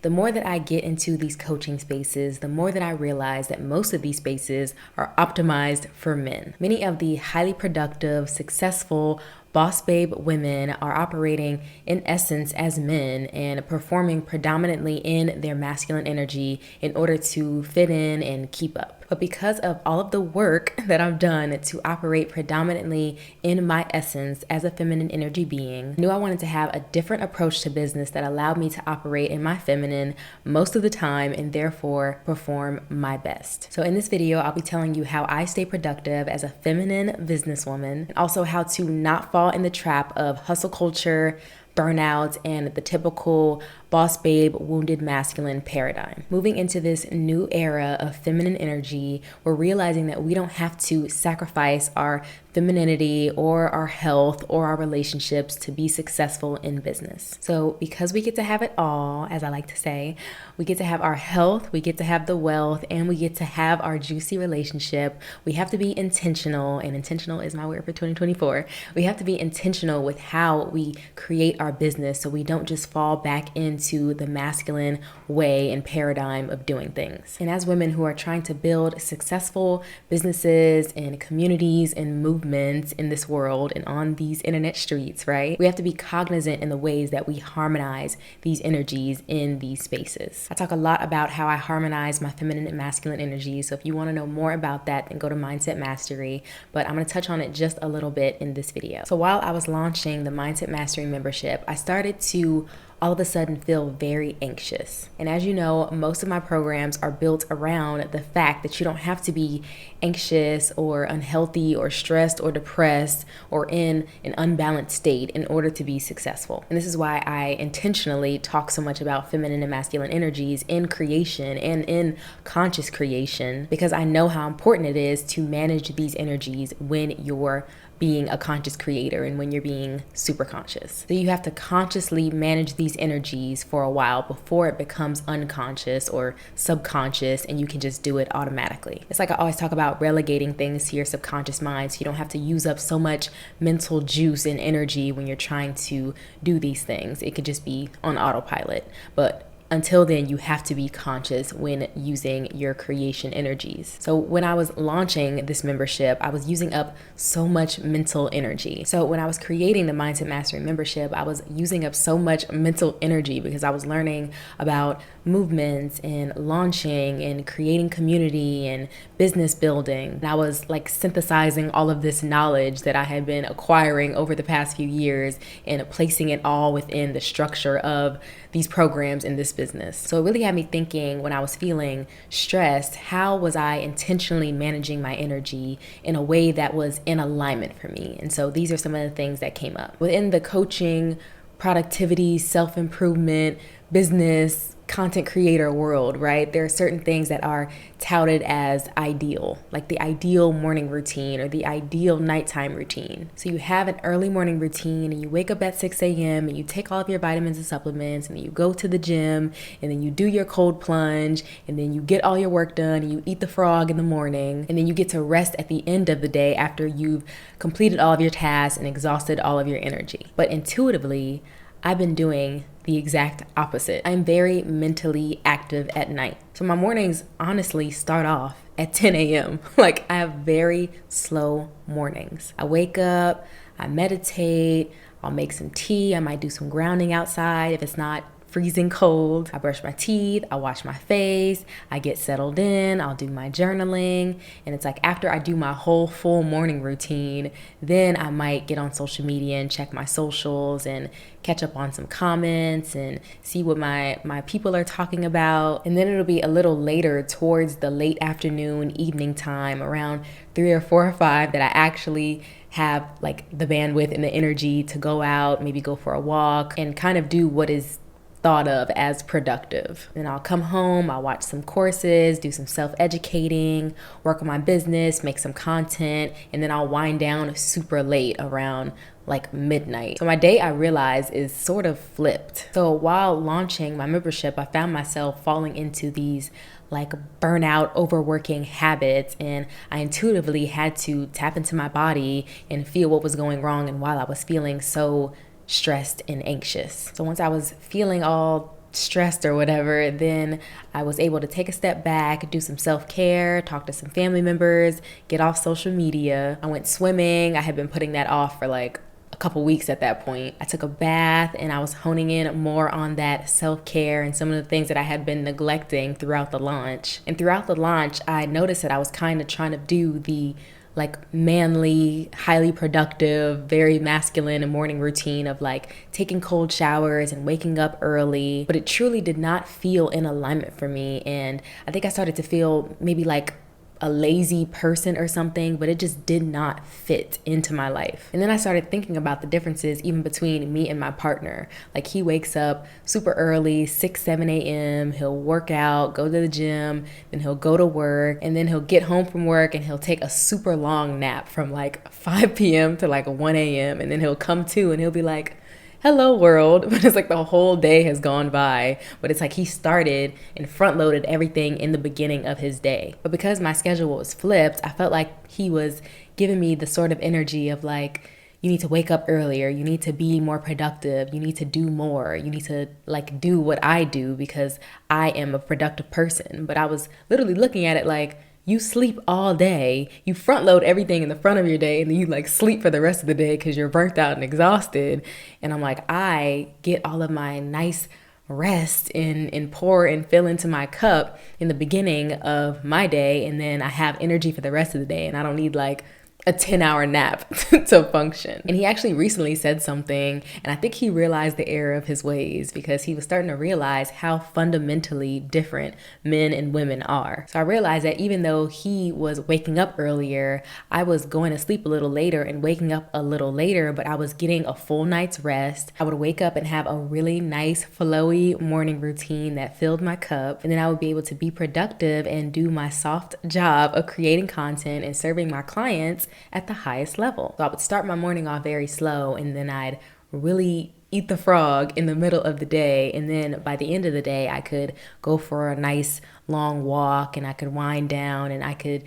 The more that I get into these coaching spaces, the more that I realize that most of these spaces are optimized for men. Many of the highly productive, successful, boss babe women are operating in essence as men and performing predominantly in their masculine energy in order to fit in and keep up. But because of all of the work that I've done to operate predominantly in my essence as a feminine energy being, I knew I wanted to have a different approach to business that allowed me to operate in my feminine most of the time and therefore perform my best. So in this video, I'll be telling you how I stay productive as a feminine businesswoman, and also how to not fall in the trap of hustle culture, burnout, and the typical boss babe wounded masculine paradigm. Moving into this new era of feminine energy, we're realizing that we don't have to sacrifice our femininity or our health or our relationships to be successful in business. So because we get to have it all, as I like to say, we get to have our health, we get to have the wealth, and we get to have our juicy relationship, we have to be intentional, and intentional is my word for 2024. We have to be intentional with how we create our business so we don't just fall back into the masculine way and paradigm of doing things. And as women who are trying to build successful businesses and communities and movements in this world and on these internet streets, right? We have to be cognizant in the ways that we harmonize these energies in these spaces. I talk a lot about how I harmonize my feminine and masculine energies. So if you want to know more about that, then go to Mindset Mastery. But I'm going to touch on it just a little bit in this video. So while I was launching the Mindset Mastery membership, I started to all of a sudden feel very anxious. And as you know, most of my programs are built around the fact that you don't have to be anxious or unhealthy or stressed or depressed or in an unbalanced state in order to be successful. And this is why I intentionally talk so much about feminine and masculine energies in creation and in conscious creation, because I know how important it is to manage these energies when you're being a conscious creator and when you're being super conscious. So you have to consciously manage these energies for a while before it becomes unconscious or subconscious and you can just do it automatically. It's like I always talk about relegating things to your subconscious mind so you don't have to use up so much mental juice and energy when you're trying to do these things. It could just be on autopilot. But until then, you have to be conscious when using your creation energies. So when I was launching this membership, I was using up so much mental energy. So when I was creating the Mindset Mastery membership, I was using up so much mental energy because I was learning about movements and launching and creating community and business building. And I was like synthesizing all of this knowledge that I had been acquiring over the past few years and placing it all within the structure of these programs in this business. So it really had me thinking, when I was feeling stressed, how was I intentionally managing my energy in a way that was in alignment for me? And so these are some of the things that came up. Within the coaching, productivity, self-improvement, business, content creator world, right? There are certain things that are touted as ideal, like the ideal morning routine or the ideal nighttime routine. So you have an early morning routine and you wake up at 6 a.m. and you take all of your vitamins and supplements and then you go to the gym and then you do your cold plunge and then you get all your work done and you eat the frog in the morning and then you get to rest at the end of the day after you've completed all of your tasks and exhausted all of your energy. But intuitively, I've been doing the exact opposite. I'm very mentally active at night. So my mornings honestly start off at 10 a.m. Like I have very slow mornings. I wake up, I meditate, I'll make some tea, I might do some grounding outside if it's not freezing cold. I brush my teeth, I wash my face, I get settled in, I'll do my journaling. And it's like after I do my whole full morning routine, then I might get on social media and check my socials and catch up on some comments and see what my people are talking about. And then it'll be a little later towards the late afternoon, evening time, around 3 or 4 or 5, that I actually have like the bandwidth and the energy to go out, maybe go for a walk and kind of do what is thought of as productive. Then I'll come home, I'll watch some courses, do some self-educating, work on my business, make some content, and then I'll wind down super late around like midnight. So my day, I realize, is sort of flipped. So while launching my membership, I found myself falling into these like burnout, overworking habits, and I intuitively had to tap into my body and feel what was going wrong and while I was feeling so stressed and anxious. So once I was feeling all stressed or whatever, then I was able to take a step back, do some self-care, talk to some family members, get off social media. I went swimming. I had been putting that off for like a couple weeks at that point. I took a bath and I was honing in more on that self-care and some of the things that I had been neglecting throughout the launch. And throughout the launch, I noticed that I was kind of trying to do the like manly, highly productive, very masculine and morning routine of like taking cold showers and waking up early, but it truly did not feel in alignment for me. And I think I started to feel maybe like a lazy person or something, but it just did not fit into my life. And then I started thinking about the differences even between me and my partner. Like he wakes up super early, 6, 7 a.m. He'll work out, go to the gym, then he'll go to work, and then he'll get home from work and he'll take a super long nap from like 5 p.m. to like 1 a.m. And then he'll come to and he'll be like, hello world, but it's like the whole day has gone by, but it's like he started and front loaded everything in the beginning of his day. But because my schedule was flipped, I felt like he was giving me the sort of energy of like, you need to wake up earlier, you need to be more productive, you need to do more, you need to like do what I do because I am a productive person. But I was literally looking at it like, you sleep all day, you front load everything in the front of your day, and then you like sleep for the rest of the day because you're burnt out and exhausted. And I'm like, I get all of my nice rest and pour and fill into my cup in the beginning of my day, and then I have energy for the rest of the day, and I don't need like a 10-hour nap to function. And he actually recently said something, and I think he realized the error of his ways because he was starting to realize how fundamentally different men and women are. So I realized that even though he was waking up earlier, I was going to sleep a little later and waking up a little later, but I was getting a full night's rest. I would wake up and have a really nice flowy morning routine that filled my cup, and then I would be able to be productive and do my soft job of creating content and serving my clients at the highest level. So I would start my morning off very slow, and then I'd really eat the frog in the middle of the day. And then by the end of the day, I could go for a nice long walk and I could wind down and I could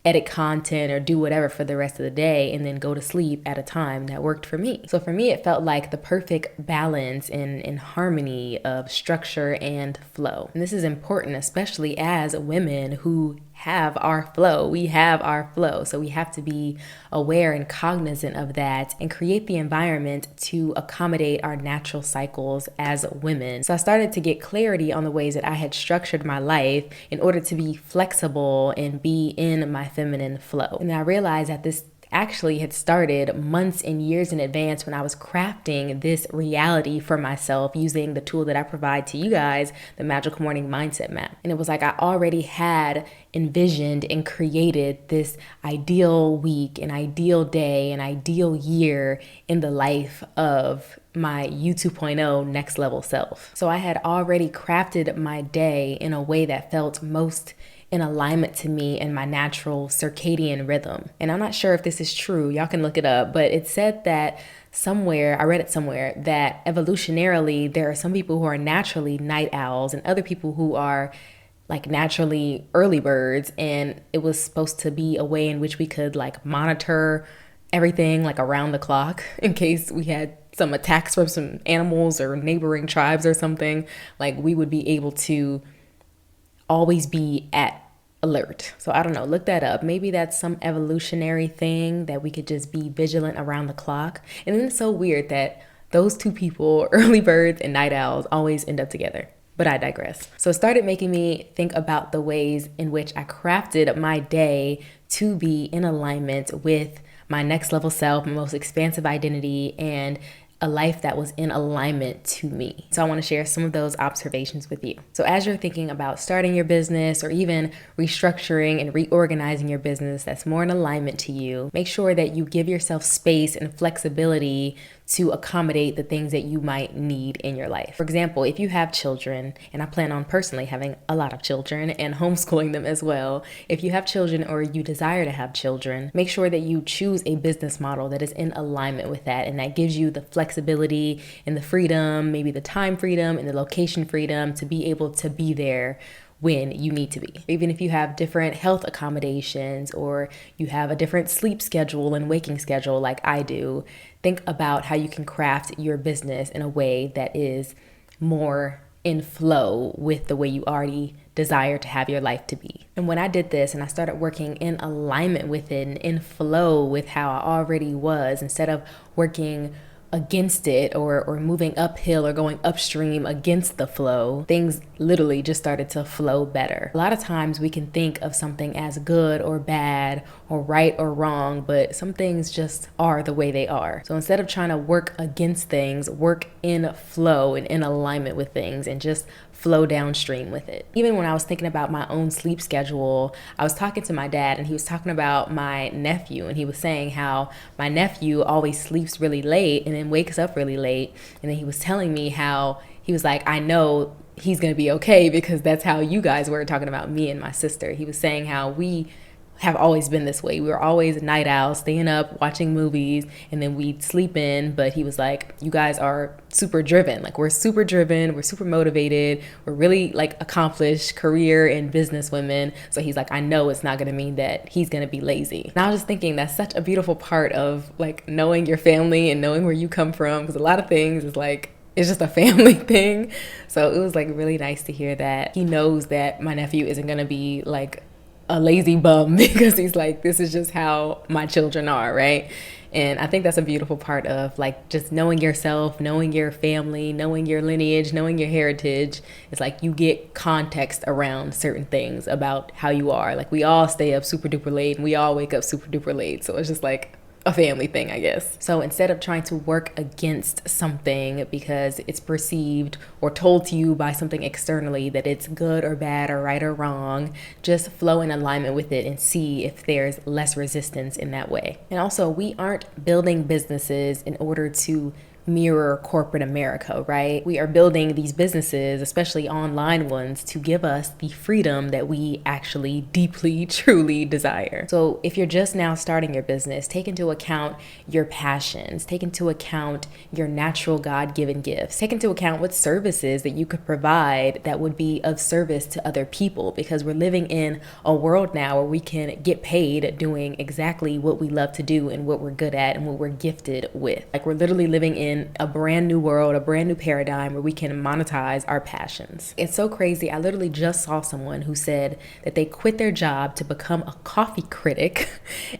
edit content or do whatever for the rest of the day and then go to sleep at a time that worked for me. So for me, it felt like the perfect balance and harmony of structure and flow. And this is important, especially as women who have our flow. We have our flow. So we have to be aware and cognizant of that and create the environment to accommodate our natural cycles as women. So I started to get clarity on the ways that I had structured my life in order to be flexible and be in my feminine flow. And I realized that this actually had started months and years in advance when I was crafting this reality for myself using the tool that I provide to you guys, the Magical Morning Mindset Map. And it was like I already had envisioned and created this ideal week, an ideal day, an ideal year in the life of my U 2.0 next level self. So I had already crafted my day in a way that felt most in alignment to me and my natural circadian rhythm. And I'm not sure if this is true, y'all can look it up, but it said that somewhere, I read it somewhere, that evolutionarily there are some people who are naturally night owls and other people who are like naturally early birds. And it was supposed to be a way in which we could like monitor everything like around the clock in case we had some attacks from some animals or neighboring tribes or something. Like we would be able to always be at alert. So I don't know, look that up. Maybe that's some evolutionary thing that we could just be vigilant around the clock. And then it's so weird that those two people, early birds and night owls, always end up together. But I digress. So it started making me think about the ways in which I crafted my day to be in alignment with my next level self, my most expansive identity, and a life that was in alignment to me. So I want to share some of those observations with you. So as you're thinking about starting your business or even restructuring and reorganizing your business that's more in alignment to you, make sure that you give yourself space and flexibility to accommodate the things that you might need in your life. For example, if you have children, and I plan on personally having a lot of children and homeschooling them as well, if you have children or you desire to have children, make sure that you choose a business model that is in alignment with that and that gives you the flexibility and the freedom, maybe the time freedom and the location freedom to be able to be there when you need to be. Even if you have different health accommodations or you have a different sleep schedule and waking schedule like I do, think about how you can craft your business in a way that is more in flow with the way you already desire to have your life to be. And when I did this and I started working in alignment with it and in flow with how I already was, instead of working against it or moving uphill or going upstream against the flow, things literally just started to flow better. A lot of times we can think of something as good or bad or right or wrong, but some things just are the way they are. So instead of trying to work against things, work in flow and in alignment with things and just flow downstream with it. Even when I was thinking about my own sleep schedule, I was talking to my dad and he was talking about my nephew, and he was saying how my nephew always sleeps really late and then wakes up really late. And then he was telling me how he was like, I know he's gonna be okay because that's how you guys were, talking about me and my sister. He was saying how we have always been this way. We were always night owls, staying up, watching movies, and then we'd sleep in. But he was like, you guys are super driven. Like, we're super driven, we're super motivated, we're really like accomplished career and business women. So he's like, I know it's not gonna mean that he's gonna be lazy. And I was just thinking that's such a beautiful part of like knowing your family and knowing where you come from, because a lot of things is like, it's just a family thing. So it was like really nice to hear that he knows that my nephew isn't gonna be like a lazy bum, because he's like, this is just how my children are, right? And I think that's a beautiful part of like just knowing yourself, knowing your family, knowing your lineage, knowing your heritage. It's like you get context around certain things about how you are. Like, we all stay up super duper late and we all wake up super duper late. So it's just like a family thing, I guess. So instead of trying to work against something because it's perceived or told to you by something externally that it's good or bad or right or wrong, just flow in alignment with it and see if there's less resistance in that way. And also, we aren't building businesses in order to mirror corporate America, right? We are building these businesses, especially online ones, to give us the freedom that we actually deeply, truly desire. So if you're just now starting your business, take into account your passions, take into account your natural God-given gifts, take into account what services that you could provide that would be of service to other people, because we're living in a world now where we can get paid doing exactly what we love to do and what we're good at and what we're gifted with. Like, we're literally living in a brand new world, a brand new paradigm where we can monetize our passions. It's so crazy. I literally just saw someone who said that they quit their job to become a coffee critic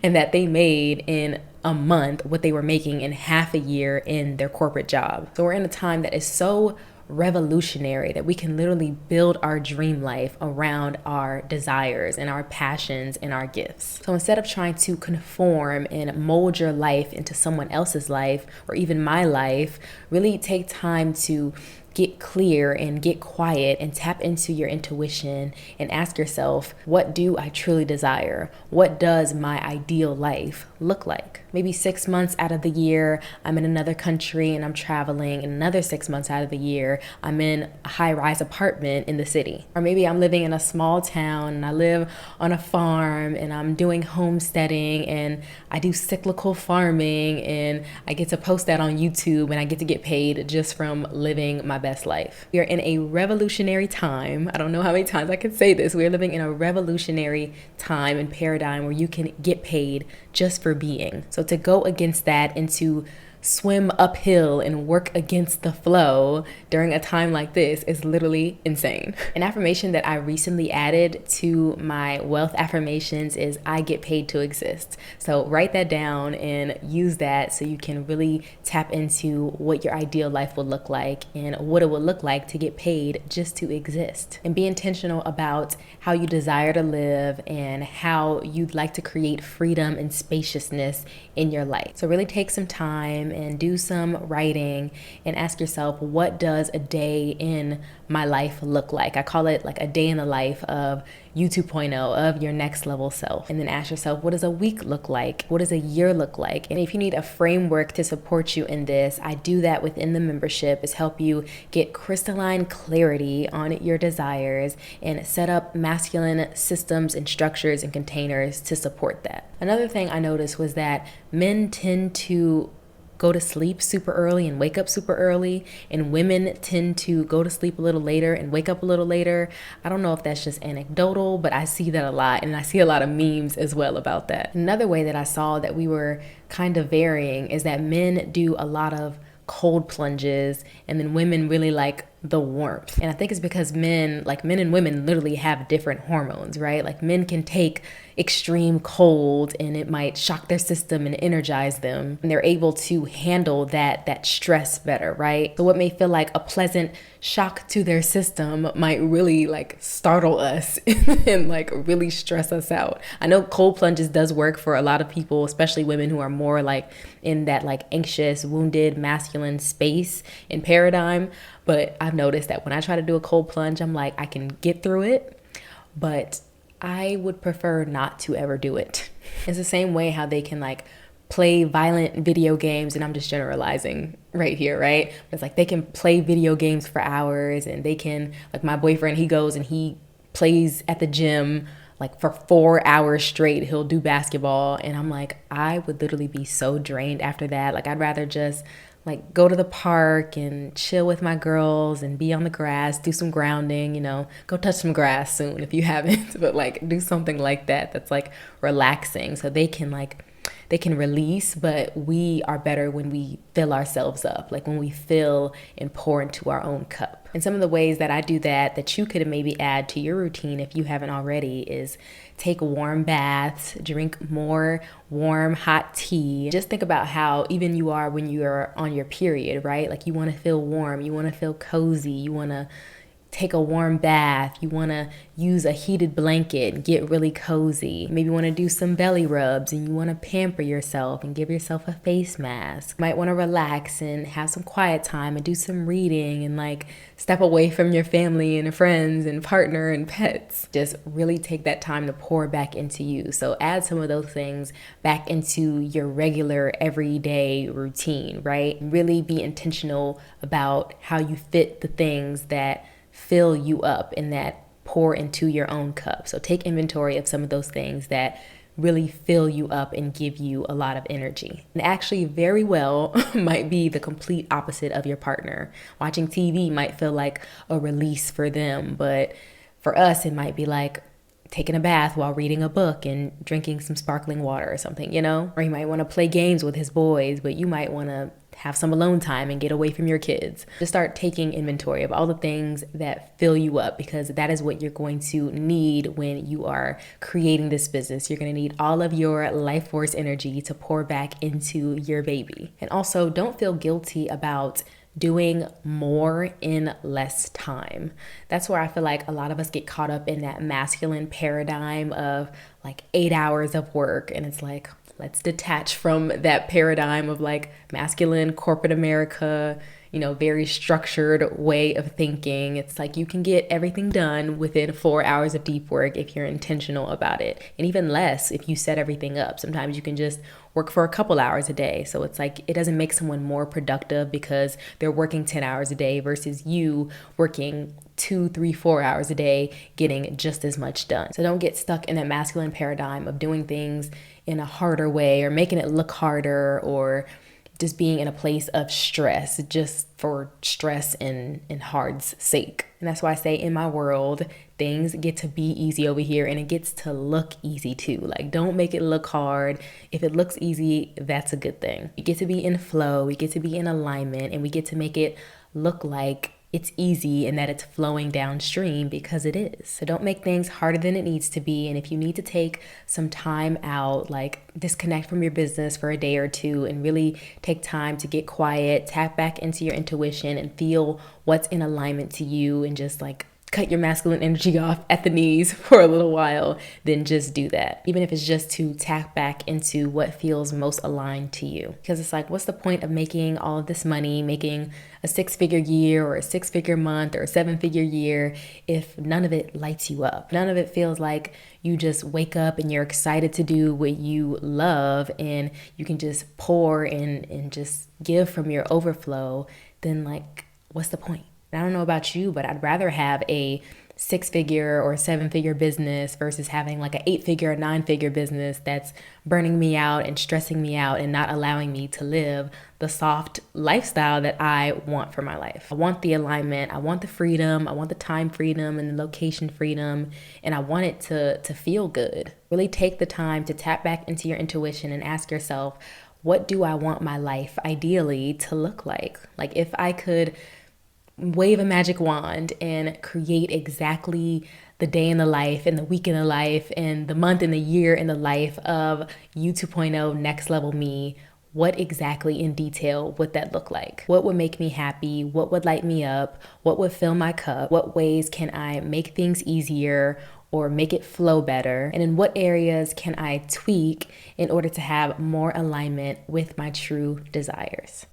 and that they made in a month what they were making in half a year in their corporate job. So we're in a time that is so revolutionary that we can literally build our dream life around our desires and our passions and our gifts. So instead of trying to conform and mold your life into someone else's life or even my life, really take time to get clear and get quiet and tap into your intuition and ask yourself, what do I truly desire? What does my ideal life look like? Maybe 6 months out of the year, I'm in another country and I'm traveling, and another 6 months out of the year, I'm in a high-rise apartment in the city. Or maybe I'm living in a small town and I live on a farm and I'm doing homesteading and I do cyclical farming and I get to post that on YouTube and I get to get paid just from living my best life. We are in a revolutionary time. I don't know how many times I can say this. We're living in a revolutionary time and paradigm where you can get paid just for being. So to go against that and to swim uphill and work against the flow during a time like this is literally insane. An affirmation that I recently added to my wealth affirmations is I get paid to exist. So write that down and use that so you can really tap into what your ideal life will look like and what it will look like to get paid just to exist. And be intentional about how you desire to live and how you'd like to create freedom and spaciousness in your life. So really take some time and do some writing and ask yourself, what does a day in my life look like? I call it like a day in the life of you 2.0, of your next level self. And then ask yourself, what does a week look like? What does a year look like? And if you need a framework to support you in this, I do that within the membership, is help you get crystalline clarity on your desires and set up masculine systems and structures and containers to support that. Another thing I noticed was that men tend to go to sleep super early and wake up super early, and women tend to go to sleep a little later and wake up a little later. I don't know if that's just anecdotal, but I see that a lot, and I see a lot of memes as well about that. Another way that I saw that we were kind of varying is that men do a lot of cold plunges, and then women really like the warmth. And I think it's because men and women literally have different hormones, right? Like men can take extreme cold and it might shock their system and energize them. And they're able to handle that stress better, right? So what may feel like a pleasant shock to their system might really like startle us and like really stress us out. I know cold plunges does work for a lot of people, especially women who are more like in that like anxious, wounded, masculine space and paradigm. But I've noticed that when I try to do a cold plunge, I'm like, I can get through it, but I would prefer not to ever do it. It's the same way how they can like play violent video games, and I'm just generalizing right here, right? But it's like they can play video games for hours, and they can, like my boyfriend, he goes and he plays at the gym like for 4 hours straight. He'll do basketball, and I'm like, I would literally be so drained after that. Like I'd rather just like go to the park and chill with my girls and be on the grass, do some grounding, go touch some grass soon if you haven't, but like do something like that that's like relaxing so they can release. But we are better when we fill ourselves up, like when we fill and pour into our own cup. And some of the ways that I do that you could maybe add to your routine if you haven't already is take warm baths, drink more warm, hot tea. Just think about how even you are when you're on your period, right? Like you want to feel warm, you want to feel cozy, you want to take a warm bath, you want to use a heated blanket, get really cozy. Maybe you want to do some belly rubs and you want to pamper yourself and give yourself a face mask. You might want to relax and have some quiet time and do some reading and like step away from your family and friends and partner and pets. Just really take that time to pour back into you. So add some of those things back into your regular everyday routine, right? Really be intentional about how you fit the things that fill you up and that pour into your own cup. So take inventory of some of those things that really fill you up and give you a lot of energy. And actually very well might be the complete opposite of your partner. Watching TV might feel like a release for them, but for us it might be like taking a bath while reading a book and drinking some sparkling water or something, Or you might want to play games with his boys, but you might want to have some alone time and get away from your kids. Just start taking inventory of all the things that fill you up, because that is what you're going to need when you are creating this business. You're going to need all of your life force energy to pour back into your baby. And also don't feel guilty about doing more in less time. That's where I feel like a lot of us get caught up in that masculine paradigm of like 8 hours of work. And it's like, let's detach from that paradigm of like masculine corporate America, very structured way of thinking. It's like you can get everything done within 4 hours of deep work if you're intentional about it. And even less if you set everything up. Sometimes you can just work for a couple hours a day. So it's like it doesn't make someone more productive because they're working 10 hours a day versus you working 2, 3, 4 hours a day, getting just as much done. So don't get stuck in that masculine paradigm of doing things in a harder way or making it look harder, or just being in a place of stress just for stress and hard's sake. And that's why I say in my world, things get to be easy over here and it gets to look easy too. Like don't make it look hard. If it looks easy, that's a good thing. We get to be in flow, we get to be in alignment, and we get to make it look like it's easy and that it's flowing downstream, because it is. So don't make things harder than it needs to be. And if you need to take some time out, like disconnect from your business for a day or two and really take time to get quiet, tap back into your intuition and feel what's in alignment to you, and just like cut your masculine energy off at the knees for a little while, then just do that. Even if it's just to tap back into what feels most aligned to you. Because it's like, what's the point of making all of this money, making a 6-figure year or a 6-figure month or a 7-figure year, if none of it lights you up? None of it feels like you just wake up and you're excited to do what you love and you can just pour and just give from your overflow. Then like, what's the point? I don't know about you, but I'd rather have a 6-figure or 7-figure business versus having like an 8-figure or 9-figure business that's burning me out and stressing me out and not allowing me to live the soft lifestyle that I want for my life. I want the alignment, I want the freedom, I want the time freedom and the location freedom, and I want it to feel good. Really take the time to tap back into your intuition and ask yourself, what do I want my life ideally to look like? Like if I could wave a magic wand and create exactly the day in the life and the week in the life and the month and the year in the life of you 2.0 next level me, what exactly in detail would that look like? What would make me happy? What would light me up? What would fill my cup? What ways can I make things easier or make it flow better? And in what areas can I tweak in order to have more alignment with my true desires?